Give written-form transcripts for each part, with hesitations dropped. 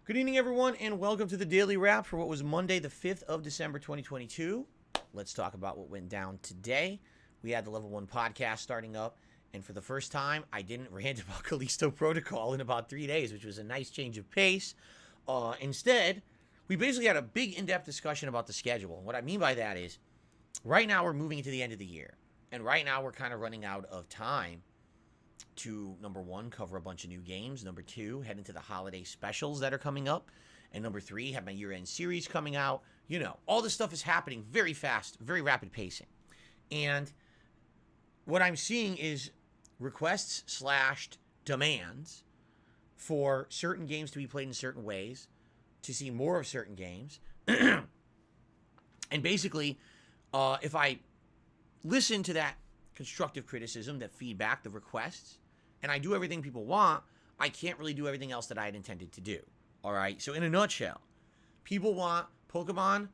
Good evening, everyone, and welcome to the Daily Wrap for what was Monday, the 5th of December, 2022. Let's talk about what went down today. We had the Level 1 podcast starting up, and for the first time, I didn't rant about Callisto Protocol in about 3 days, which was a nice change of pace. Instead, we basically had a big in-depth discussion about the schedule. And what I mean by that is, right now we're moving into the end of the year, and right now we're kind of running out of time to, number one, cover a bunch of new games. Number two, head into the holiday specials that are coming up. And number three, have my year-end series coming out. You know, all this stuff is happening very fast, very rapid pacing. And what I'm seeing is requests slashed demands for certain games to be played in certain ways, to see more of certain games. And basically, if I listen to that constructive criticism, that feedback, the requests, and I do everything people want, I can't really do everything else that I had intended to do. All right? So in a nutshell, people want Pokemon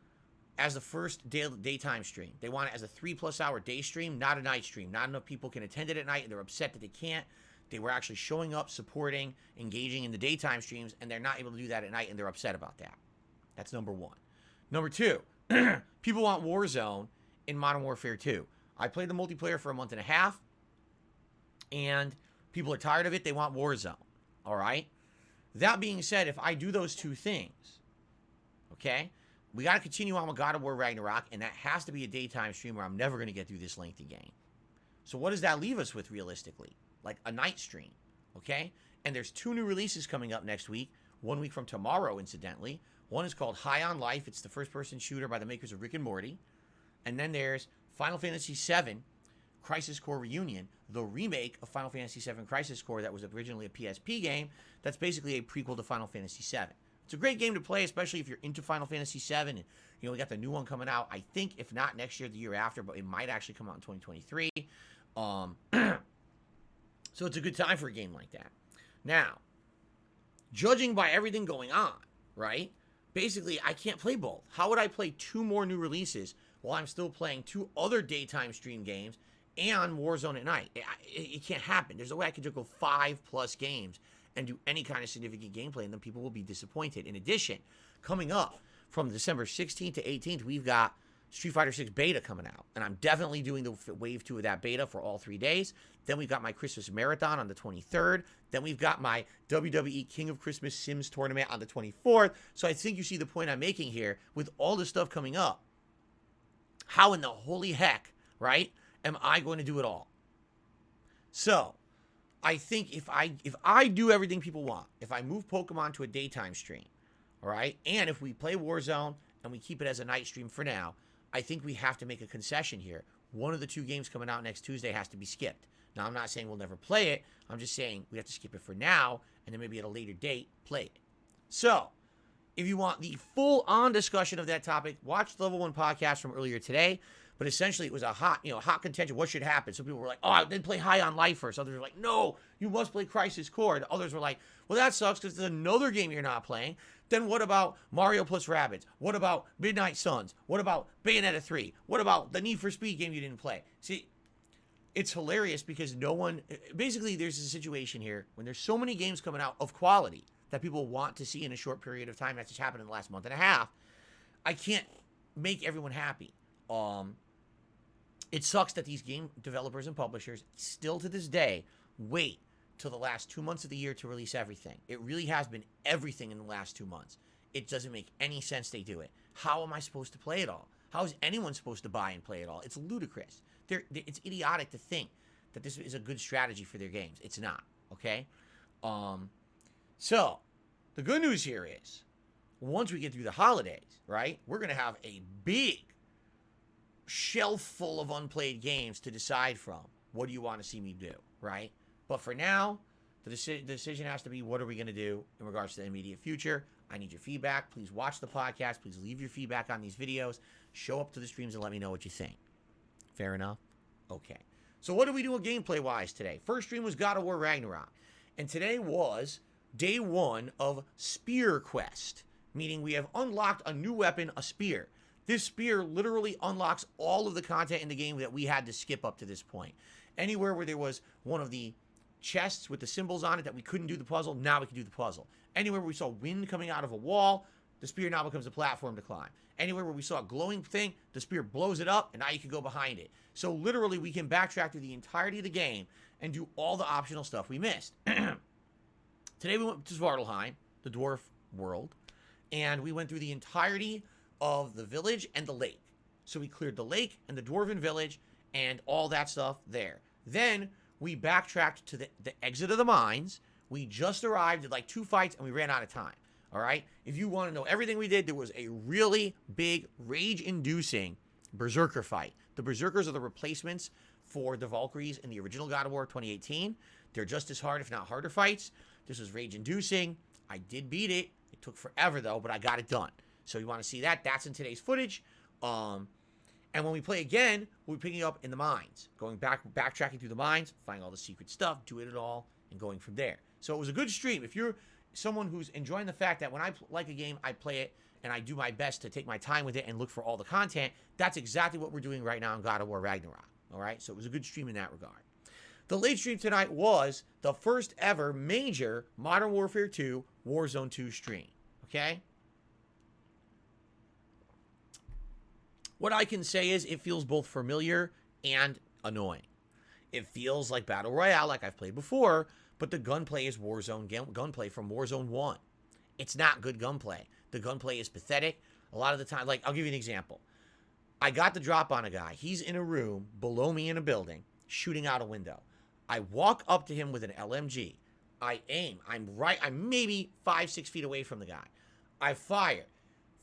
as the first daytime stream. They want it as a 3+ hour day stream, not a night stream. Not enough people can attend it at night, and they're upset that they can't. They were actually showing up, supporting, engaging in the daytime streams, and they're not able to do that at night, and they're upset about that. That's number one. Number two, people want Warzone in Modern Warfare 2. I played the multiplayer for a month and a half, and people are tired of it. They want Warzone. All right? That being said, if I do those two things, okay, we got to continue on with God of War Ragnarok, and that has to be a daytime stream where I'm never going to get through this lengthy game. So what does that leave us with realistically? Like a night stream, okay? And there's 2 new releases coming up next week, 1 week from tomorrow, incidentally. One is called High on Life. It's the first-person shooter by the makers of Rick and Morty. And then there's Final Fantasy VII Crisis Core Reunion, the remake of Final Fantasy VII Crisis Core that was originally a PSP game. That's basically a prequel to Final Fantasy VII. It's a great game to play, especially if you're into Final Fantasy VII. And, you know, we got the new one coming out, I think, if not next year, the year after, but it might actually come out in 2023. So it's a good time for a game like that. Now, judging by everything going on, right, basically, I can't play both. How would I play 2 more new releases while I'm still playing 2 other daytime stream games and Warzone at night? It can't happen. There's no way I could just go 5+ games and do any kind of significant gameplay, and then people will be disappointed. In addition, coming up from December 16th to 18th, we've got Street Fighter 6 beta coming out, and I'm definitely doing the wave 2 of that beta for all 3 days. Then we've got my Christmas marathon on the 23rd. Then we've got my WWE King of Christmas Sims tournament on the 24th. So I think you see the point I'm making here with all this stuff coming up. How in the holy heck, right, am I going to do it all? So I think if I do everything people want, if I move Pokemon to a daytime stream, all right, and if we play Warzone and we keep it as a night stream for now, I think we have to make a concession here. One of the 2 games coming out next Tuesday has to be skipped. Now, I'm not saying we'll never play it. I'm just saying we have to skip it for now, and then maybe at a later date, play it. So, if you want the full-on discussion of that topic, watch the Level 1 podcast from earlier today. But essentially, it was a hot contention. What should happen? Some people were like, oh, I didn't play High on Life first. Others were like, no, you must play Crisis Core. And others were like, well, that sucks because there's another game you're not playing. Then what about Mario plus Rabbids? What about Midnight Suns? What about Bayonetta 3? What about the Need for Speed game you didn't play? See, it's hilarious because basically there's a situation here when there's so many games coming out of quality that people want to see in a short period of time. That's just happened in the last month and a half. I can't make everyone happy. It sucks that these game developers and publishers still to this day wait till the last 2 months of the year to release everything. It really has been everything in the last 2 months. It doesn't make any sense they do it. How am I supposed to play it all? How is anyone supposed to buy and play it all? It's ludicrous. It's idiotic to think that this is a good strategy for their games. It's not, okay? So, the good news here is, once we get through the holidays, right, we're going to have a big shelf full of unplayed games to decide from. What do you want to see me do, right? But for now, the decision has to be, what are we going to do in regards to the immediate future? I need your feedback. Please watch the podcast. Please leave your feedback on these videos. Show up to the streams and let me know what you think. Fair enough? Okay. So what did we do gameplay-wise today? First stream was God of War Ragnarok. And today was day 1 of Spear Quest, meaning we have unlocked a new weapon, a spear. This spear literally unlocks all of the content in the game that we had to skip up to this point. Anywhere where there was one of the chests with the symbols on it that we couldn't do the puzzle, now we can do the puzzle. Anywhere where we saw wind coming out of a wall, the spear now becomes a platform to climb. Anywhere where we saw a glowing thing, the spear blows it up, and now you can go behind it. So literally, we can backtrack through the entirety of the game and do all the optional stuff we missed. Today we went to Svartalheim, the dwarf world, and we went through the entirety of the village and the lake. So we cleared the lake and the dwarven village and all that stuff there. Then we backtracked to the exit of the mines. We just arrived, did like 2 fights, and we ran out of time. All right? If you want to know everything we did, there was a really big, rage-inducing Berserker fight. The Berserkers are the replacements for the Valkyries in the original God of War 2018. They're just as hard, if not harder fights. This was rage-inducing. I did beat it. It took forever, though, but I got it done. So you want to see that? That's in today's footage. And when we play again, we'll be picking up in the mines. Going backtracking through the mines, finding all the secret stuff, doing it all, and going from there. So it was a good stream. If you're someone who's enjoying the fact that when I like a game, I play it, and I do my best to take my time with it and look for all the content, that's exactly what we're doing right now in God of War Ragnarok. All right? So it was a good stream in that regard. The late stream tonight was the first ever major Modern Warfare 2 Warzone 2 stream. Okay? What I can say is it feels both familiar and annoying. It feels like Battle Royale like I've played before, but the gunplay is Warzone gunplay from Warzone 1. It's not good gunplay. The gunplay is pathetic. A lot of the time, like, I'll give you an example. I got the drop on a guy. He's in a room below me in a building, shooting out a window. I walk up to him with an LMG. I aim. I'm maybe 5-6 feet away from the guy. I fire.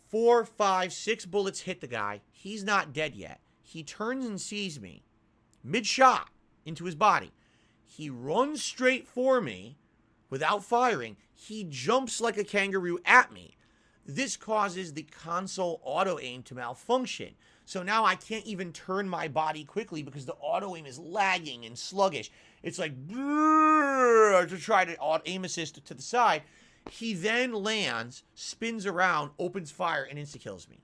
4, 5, 6 bullets hit the guy. He's not dead yet. He turns and sees me mid-shot into his body. He runs straight for me without firing. He jumps like a kangaroo at me. This causes the console auto-aim to malfunction. So now I can't even turn my body quickly because the auto-aim is lagging and sluggish. It's like, to try to aim assist to the side. He then lands, spins around, opens fire, and insta-kills me.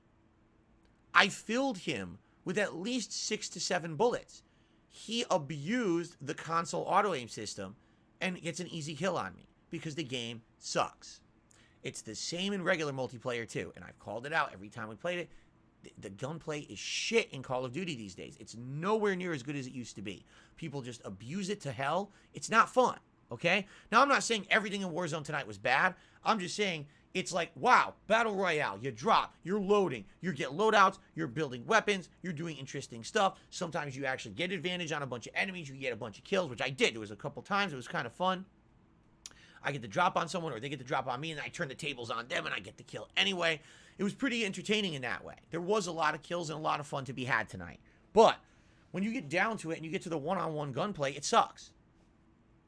I filled him with at least 6 to 7 bullets. He abused the console auto-aim system and gets an easy kill on me because the game sucks. It's the same in regular multiplayer too, and I've called it out every time we played it. The gunplay is shit in Call of Duty these days. It's nowhere near as good as it used to be. People just abuse it to hell. It's not fun, okay? Now, I'm not saying everything in Warzone tonight was bad. I'm just saying it's like, wow, Battle Royale. You drop, you're loading, you get loadouts, you're building weapons, you're doing interesting stuff. Sometimes you actually get advantage on a bunch of enemies. You get a bunch of kills, which I did. It was a couple times. It was kind of fun. I get the drop on someone or they get the drop on me and I turn the tables on them and I get the kill anyway. It was pretty entertaining in that way. There was a lot of kills and a lot of fun to be had tonight. But when you get down to it and you get to the one-on-one gunplay, it sucks.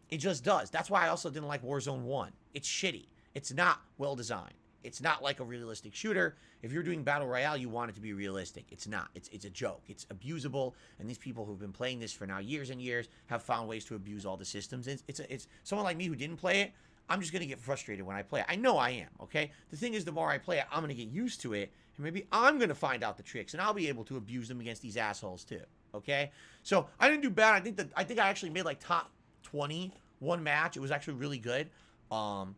It just does. That's why I also didn't like Warzone 1. It's shitty. It's not well designed. It's not like a realistic shooter. If you're doing Battle Royale, you want it to be realistic. It's not. It's a joke. It's abusable. And these people who've been playing this for now years and years have found ways to abuse all the systems. It's someone like me who didn't play it. I'm just going to get frustrated when I play it. I know I am, okay? The thing is, the more I play it, I'm going to get used to it, and maybe I'm going to find out the tricks, and I'll be able to abuse them against these assholes too, okay? So, I didn't do bad. I think I actually made, like, top 20 one match. It was actually really good. And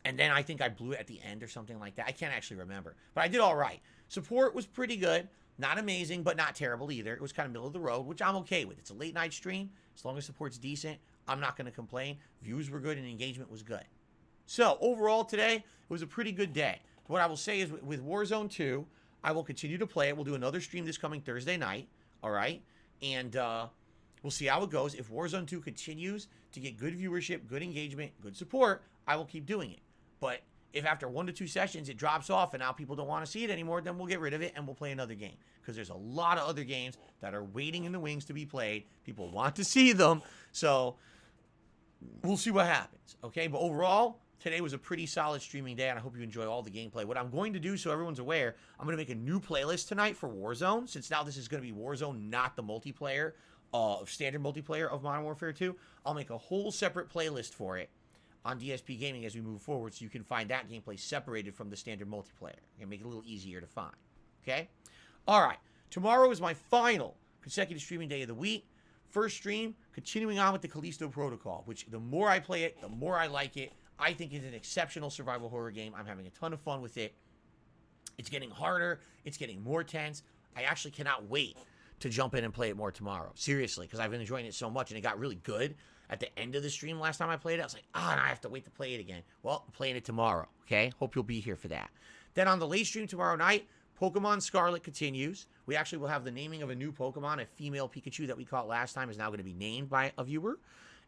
then I think I blew it at the end or something like that. I can't actually remember. But I did all right. Support was pretty good. Not amazing, but not terrible either. It was kind of middle of the road, which I'm okay with. It's a late-night stream. As long as support's decent, I'm not going to complain. Views were good and engagement was good. So, overall today, it was a pretty good day. What I will say is with Warzone 2, I will continue to play it. We'll do another stream this coming Thursday night, all right? And we'll see how it goes. If Warzone 2 continues to get good viewership, good engagement, good support, I will keep doing it. But if after 1 to 2 sessions it drops off and now people don't want to see it anymore, then we'll get rid of it and we'll play another game. Because there's a lot of other games that are waiting in the wings to be played. People want to see them. So we'll see what happens, okay? But overall, today was a pretty solid streaming day, and I hope you enjoy all the gameplay. What I'm going to do, so everyone's aware, I'm going to make a new playlist tonight for Warzone, since now this is going to be Warzone, not the multiplayer, standard multiplayer of Modern Warfare 2. I'll make a whole separate playlist for it on DSPGaming as we move forward, so you can find that gameplay separated from the standard multiplayer and make it a little easier to find, okay? All right, tomorrow is my final consecutive streaming day of the week. first stream, continuing on with the Callisto Protocol, which the more I play it, the more I like it. I think it's an exceptional survival horror game. I'm having a ton of fun with it. It's getting harder. It's getting more tense. I actually cannot wait to jump in and play it more tomorrow. Seriously, because I've been enjoying it so much, and it got really good at the end of the stream last time I played it. I was like, now I have to wait to play it again. Well, I'm playing it tomorrow, okay? Hope you'll be here for that. Then on the late stream tomorrow night, Pokemon Scarlet continues. We actually will have the naming of a new Pokemon. A female Pikachu that we caught last time is now going to be named by a viewer.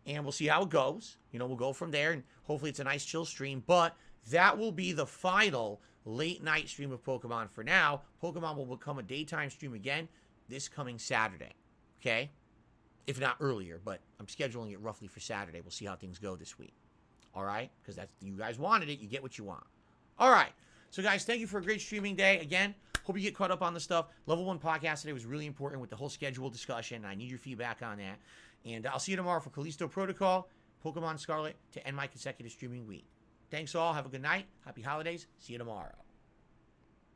And we'll see how it goes. You know, we'll go from there, and hopefully it's a nice chill stream. But that will be the final late night stream of Pokemon for now. Pokemon will become a daytime stream again this coming Saturday. Okay? If not earlier, but I'm scheduling it roughly for Saturday. We'll see how things go this week. All right? Because that's, you guys wanted it. You get what you want. All right. So, guys, thank you for a great streaming day. Again, hope you get caught up on the stuff. Level 1 podcast today was really important with the whole schedule discussion. I need your feedback on that. And I'll see you tomorrow for Callisto Protocol, Pokemon Scarlet, to end my consecutive streaming week. Thanks all. Have a good night. Happy holidays. See you tomorrow.